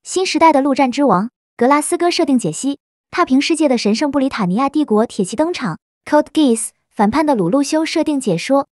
新时代的陆战之王格拉斯哥设定解析，踏平世界的神圣布里塔尼亚帝国铁骑登场。Code Geass 反叛的鲁路修设定解说，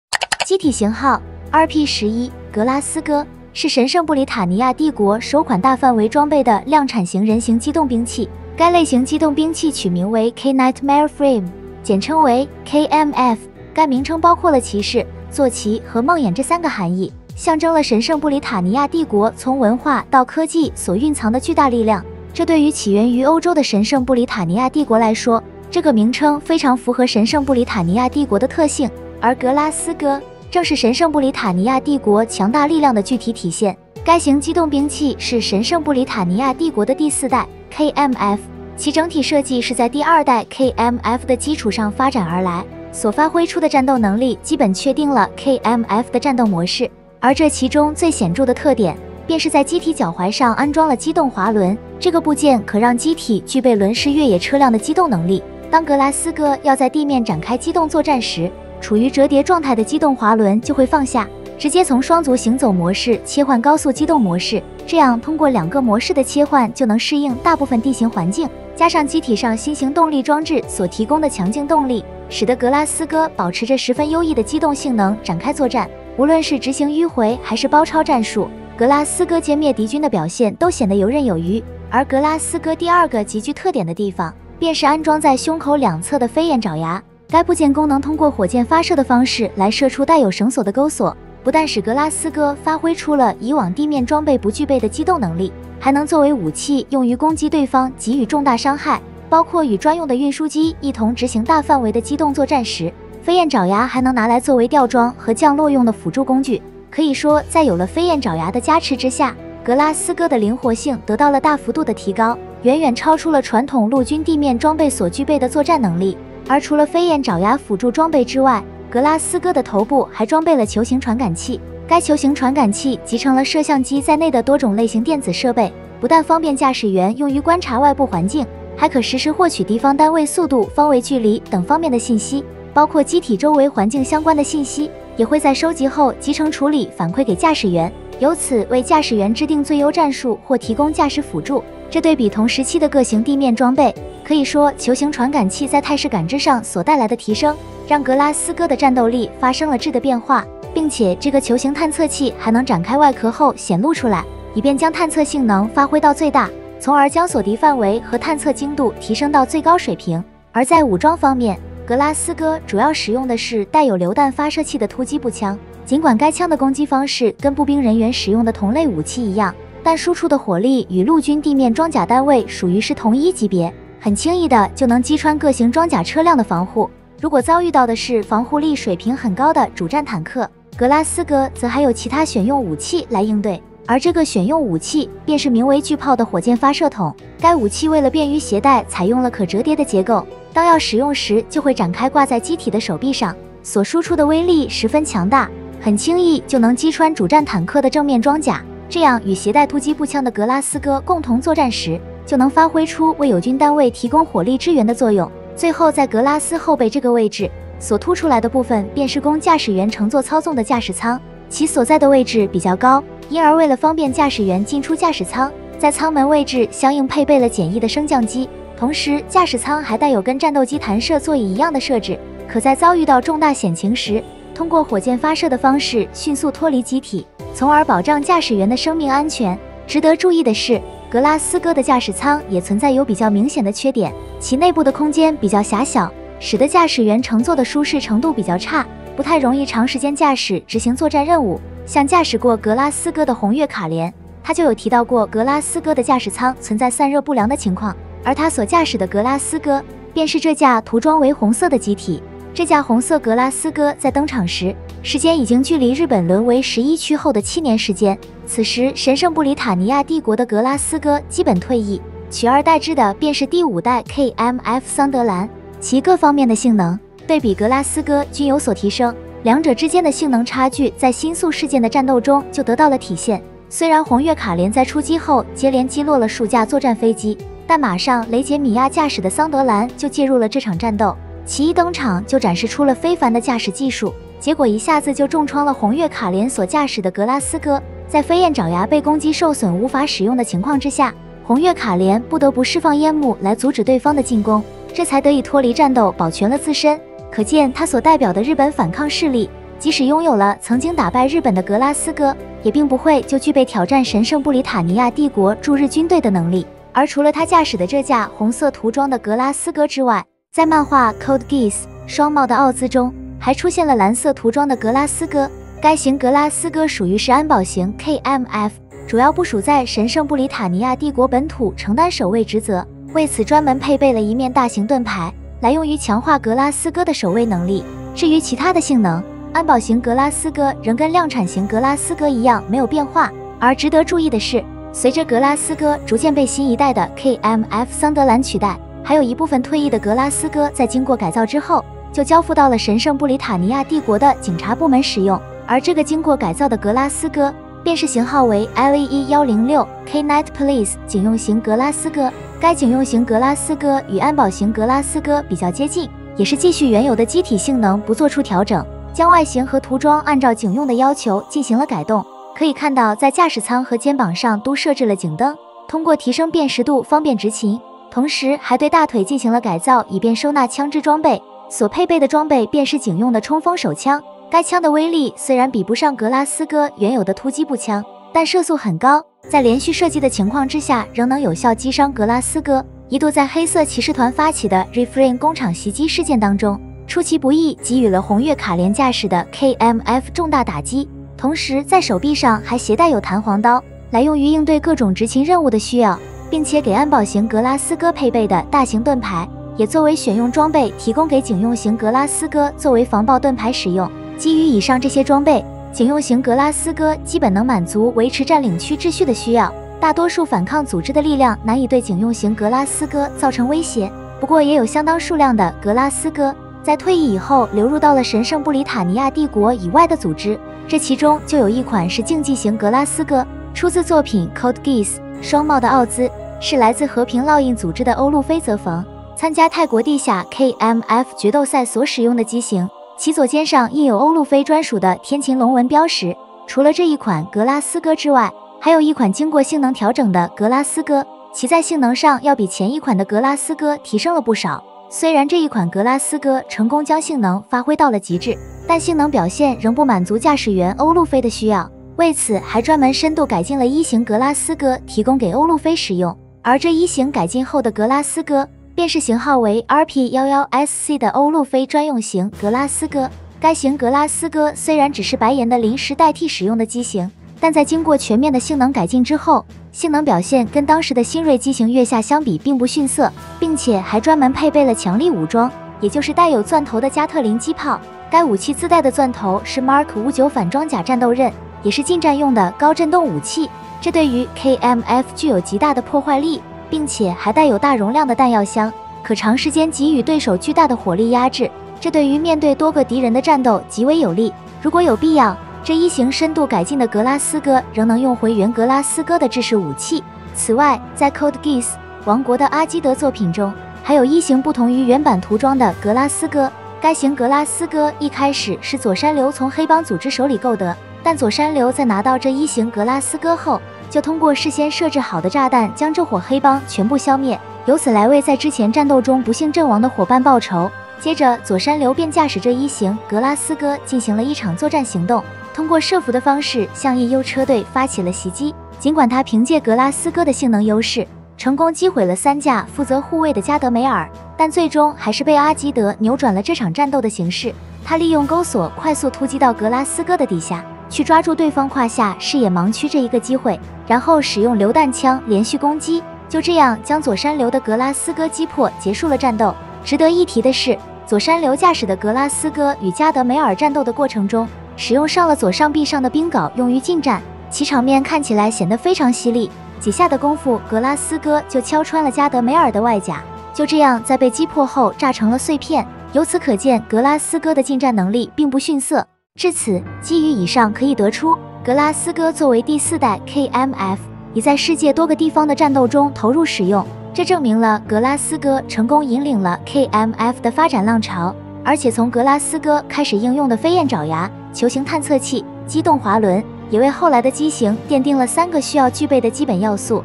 机体型号 RP-11，格拉斯哥是神圣布里塔尼亚帝国首款大范围装备的量产型人形机动兵器。该类型机动兵器取名为 K-Nightmare Frame， 简称为 KMF。该名称包括了骑士、坐骑和梦魇这3个含义，象征了神圣布里塔尼亚帝国从文化到科技所蕴藏的巨大力量。这对于起源于欧洲的神圣布里塔尼亚帝国来说，这个名称非常符合神圣布里塔尼亚帝国的特性，而格拉斯哥正是神圣布里塔尼亚帝国强大力量的具体体现。该型机动兵器是神圣布里塔尼亚帝国的第4代 KMF， 其整体设计是在第2代 KMF 的基础上发展而来，所发挥出的战斗能力基本确定了 KMF 的战斗模式。而这其中最显著的特点，便是在机体脚踝上安装了机动滑轮，这个部件可让机体具备轮式越野车辆的机动能力。当格拉斯哥要在地面展开机动作战时，处于折叠状态的机动滑轮就会放下，直接从双足行走模式切换高速机动模式，这样通过2个模式的切换就能适应大部分地形环境，加上机体上新型动力装置所提供的强劲动力，使得格拉斯哥保持着十分优异的机动性能展开作战。无论是执行迂回还是包抄战术，格拉斯哥歼灭敌军的表现都显得游刃有余。而格拉斯哥第2个极具特点的地方，便是安装在胸口2侧的飞檐爪牙。该部件功能通过火箭发射的方式来射出带有绳索的钩索，不但使格拉斯哥发挥出了以往地面装备不具备的机动能力，还能作为武器用于攻击对方，给予重大伤害，包括与专用的运输机一同执行大范围的机动作战时，飞檐爪牙还能拿来作为吊装和降落用的辅助工具。可以说，在有了飞檐爪牙的加持之下，格拉斯哥的灵活性得到了大幅度的提高，远远超出了传统陆军地面装备所具备的作战能力。而除了飞檐爪牙辅助装备之外，格拉斯哥的头部还装备了球形传感器。该球形传感器集成了摄像机在内的多种类型电子设备，不但方便驾驶员用于观察外部环境，还可实时获取敌方单位速度、方位距离等方面的信息，包括机体周围环境相关的信息，也会在收集后集成处理反馈给驾驶员，由此为驾驶员制定最优战术或提供驾驶辅助。这对比同时期的各型地面装备，可以说球形传感器在态势感知上所带来的提升，让格拉斯哥的战斗力发生了质的变化，并且这个球形探测器还能展开外壳后显露出来，以便将探测性能发挥到最大，从而将锁敌范围和探测精度提升到最高水平。而在武装方面，格拉斯哥主要使用的是带有榴弹发射器的突击步枪，尽管该枪的攻击方式跟步兵人员使用的同类武器一样，但输出的火力与陆军地面装甲单位属于是同一级别，很轻易的就能击穿各型装甲车辆的防护。如果遭遇到的是防护力水平很高的主战坦克，格拉斯哥则还有其他选用武器来应对，而这个选用武器便是名为巨炮的火箭发射筒。该武器为了便于携带，采用了可折叠的结构，当要使用时就会展开挂在机体的手臂上，所输出的威力十分强大，很轻易就能击穿主战坦克的正面装甲。这样与携带突击步枪的格拉斯哥共同作战时，就能发挥出为友军单位提供火力支援的作用。最后在格拉斯后背这个位置所凸出来的部分，便是供驾驶员乘坐操纵的驾驶舱，其所在的位置比较高，因而为了方便驾驶员进出驾驶舱，在舱门位置相应配备了简易的升降机。同时驾驶舱还带有跟战斗机弹射座椅一样的设置，可在遭遇到重大险情时，通过火箭发射的方式迅速脱离机体，从而保障驾驶员的生命安全。值得注意的是，格拉斯哥的驾驶舱也存在有比较明显的缺点，其内部的空间比较狭小，使得驾驶员乘坐的舒适程度比较差，不太容易长时间驾驶执行作战任务。像驾驶过格拉斯哥的红月卡莲，他就有提到过格拉斯哥的驾驶舱存在散热不良的情况，而他所驾驶的格拉斯哥便是这架涂装为红色的机体。这架红色格拉斯哥在登场时，时间已经距离日本沦为11区后的7年时间。此时神圣布里塔尼亚帝国的格拉斯哥基本退役，取而代之的便是第5代 KMF 桑德兰，其各方面的性能对比格拉斯哥均有所提升，两者之间的性能差距在新宿事件的战斗中就得到了体现。虽然红月卡莲在出击后接连击落了数架作战飞机，但马上雷杰米亚驾驶的桑德兰就介入了这场战斗，其一登场就展示出了非凡的驾驶技术，结果一下子就重创了红月卡莲所驾驶的格拉斯哥。在飞燕爪牙被攻击受损无法使用的情况之下，红月卡莲不得不释放烟幕来阻止对方的进攻，这才得以脱离战斗，保全了自身。可见他所代表的日本反抗势力，即使拥有了曾经打败日本的格拉斯哥，也并不会就具备挑战神圣布里塔尼亚帝国驻日军队的能力。而除了他驾驶的这架红色涂装的格拉斯哥之外，在漫画 Code Geass 双帽的奥兹中，还出现了蓝色涂装的格拉斯哥。该型格拉斯哥属于是安保型 KMF， 主要部署在神圣布里塔尼亚帝国本土，承担守卫职责。为此专门配备了一面大型盾牌，来用于强化格拉斯哥的守卫能力。至于其他的性能，安保型格拉斯哥仍跟量产型格拉斯哥一样没有变化。而值得注意的是，随着格拉斯哥逐渐被新一代的 KMF 桑德兰取代，还有一部分退役的格拉斯哥在经过改造之后，就交付到了神圣布里塔尼亚帝国的警察部门使用。而这个经过改造的格拉斯哥，便是型号为 LE106 K Night Police 警用型格拉斯哥。该警用型格拉斯哥与安保型格拉斯哥比较接近，也是继续原有的机体性能不做出调整，将外形和涂装按照警用的要求进行了改动。可以看到，在驾驶舱和肩膀上都设置了警灯，通过提升辨识度方便执勤，同时还对大腿进行了改造，以便收纳枪支装备。所配备的装备便是警用的冲锋手枪。该枪的威力虽然比不上格拉斯哥原有的突击步枪，但射速很高，在连续射击的情况之下，仍能有效击伤格拉斯哥。一度在黑色骑士团发起的 Refrain 工厂袭击事件当中，出其不意给予了红月卡莲驾驶的 KMF 重大打击。同时在手臂上还携带有弹簧刀，来用于应对各种执勤任务的需要，并且给安保型格拉斯哥配备的大型盾牌，也作为选用装备提供给警用型格拉斯哥作为防爆盾牌使用。基于以上这些装备，警用型格拉斯哥基本能满足维持占领区秩序的需要，大多数反抗组织的力量难以对警用型格拉斯哥造成威胁。不过也有相当数量的格拉斯哥在退役以后流入到了神圣布里塔尼亚帝国以外的组织，这其中就有一款是竞技型格拉斯哥，出自作品 Code Geass 双帽的奥兹，是来自和平烙印组织的欧路菲泽冯，参加泰国地下 KMF 决斗赛所使用的机型，其左肩上印有欧路菲专属的天琴龙纹标识。除了这一款格拉斯哥之外，还有一款经过性能调整的格拉斯哥，其在性能上要比前一款的格拉斯哥提升了不少。虽然这一款格拉斯哥成功将性能发挥到了极致，但性能表现仍不满足驾驶员欧路菲的需要，为此还专门深度改进了一型格拉斯哥，提供给欧路菲使用。而这一型改进后的格拉斯哥，便是型号为 RP11SC 的欧路菲专用型格拉斯哥。该型格拉斯哥虽然只是白岩的临时代替使用的机型，但在经过全面的性能改进之后，性能表现跟当时的新锐机型月下相比并不逊色，并且还专门配备了强力武装，也就是带有钻头的加特林机炮。该武器自带的钻头是 Mark 59反装甲战斗刃，也是近战用的高震动武器，这对于 KMF 具有极大的破坏力，并且还带有大容量的弹药箱，可长时间给予对手巨大的火力压制，这对于面对多个敌人的战斗极为有利。如果有必要，这一型深度改进的格拉斯哥仍能用回原格拉斯哥的制式武器。此外，在 Code Geass 王国的阿基德作品中，还有一型不同于原版涂装的格拉斯哥。该型格拉斯哥一开始是佐山流从黑帮组织手里购得，但佐山流在拿到这一型格拉斯哥后，就通过事先设置好的炸弹将这伙黑帮全部消灭，由此来为在之前战斗中不幸阵亡的伙伴报仇。接着佐山流便驾驶这一型格拉斯哥进行了一场作战行动，通过设伏的方式向印优车队发起了袭击。尽管他凭借格拉斯哥的性能优势，成功击毁了3架负责护卫的加德梅尔，但最终还是被阿基德扭转了这场战斗的形势。他利用钩索快速突击到格拉斯哥的底下，去抓住对方胯下视野盲区这一个机会，然后使用榴弹枪连续攻击，就这样将佐山流的格拉斯哥击破，结束了战斗。值得一提的是，佐山流驾驶的格拉斯哥与加德梅尔战斗的过程中，使用上了左上臂上的冰镐用于近战，其场面看起来显得非常犀利。几下的功夫，格拉斯哥就敲穿了加德梅尔的外甲，就这样在被击破后炸成了碎片。由此可见，格拉斯哥的近战能力并不逊色。至此，基于以上可以得出，格拉斯哥作为第4代 KMF， 已在世界多个地方的战斗中投入使用，这证明了格拉斯哥成功引领了 KMF 的发展浪潮。而且从格拉斯哥开始应用的飞燕爪牙、球形探测器、机动滑轮、也为后来的机型奠定了3个需要具备的基本要素。